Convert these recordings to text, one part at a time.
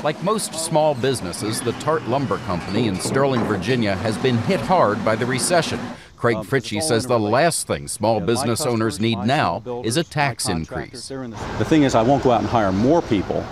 Like most small businesses, the Tart Lumber Company in Sterling, Virginia has been hit hard by the recession. Craig Fritchie says the last thing small business owners need now is a tax increase. The thing is, I won't go out and hire more people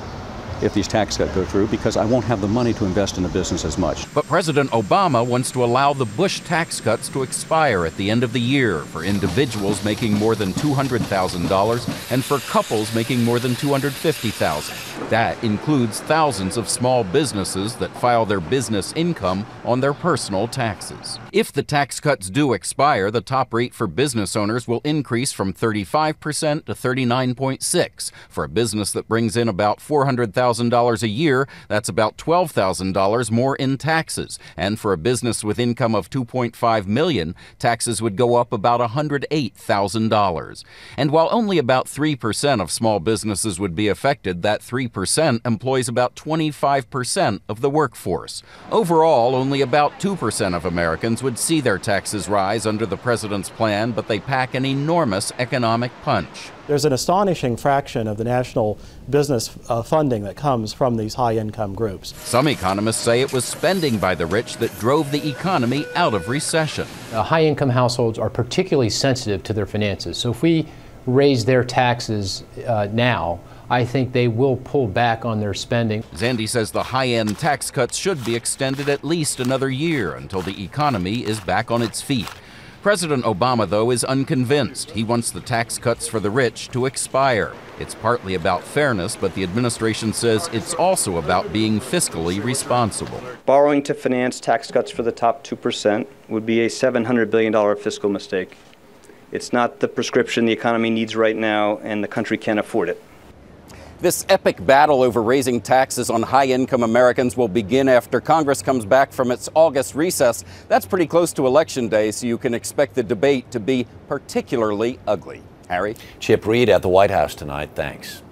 if these tax cuts go through because I won't have the money to invest in the business as much. But President Obama wants to allow the Bush tax cuts to expire at the end of the year for individuals making more than $200,000 and for couples making more than $250,000. That includes thousands of small businesses that file their business income on their personal taxes. If the tax cuts do expire, the top rate for business owners will increase from 35% to 39.6%. For a business that brings in about $400,000 a year, that's about $12,000 more in taxes. And for a business with income of $2.5 million, taxes would go up about $108,000. And while only about 3% of small businesses would be affected, that 3% employs about 25% of the workforce. Overall, only about 2% of Americans would see their taxes rise under the president's plan, but they pack an enormous economic punch. There's an astonishing fraction of the national business funding that comes from these high-income groups. Some economists say it was spending by the rich that drove the economy out of recession. High-income households are particularly sensitive to their finances. So if we raise their taxes now, I think they will pull back on their spending. Zandi says the high-end tax cuts should be extended at least another year until the economy is back on its feet. President Obama, though, is unconvinced. He wants the tax cuts for the rich to expire. It's partly about fairness, but the administration says it's also about being fiscally responsible. Borrowing to finance tax cuts for the top 2% would be a $700 billion fiscal mistake. It's not the prescription the economy needs right now, and the country can't afford it. This epic battle over raising taxes on high-income Americans will begin after Congress comes back from its August recess. That's pretty close to Election Day, so you can expect the debate to be particularly ugly. Harry? Chip, Reid at the White House tonight. Thanks.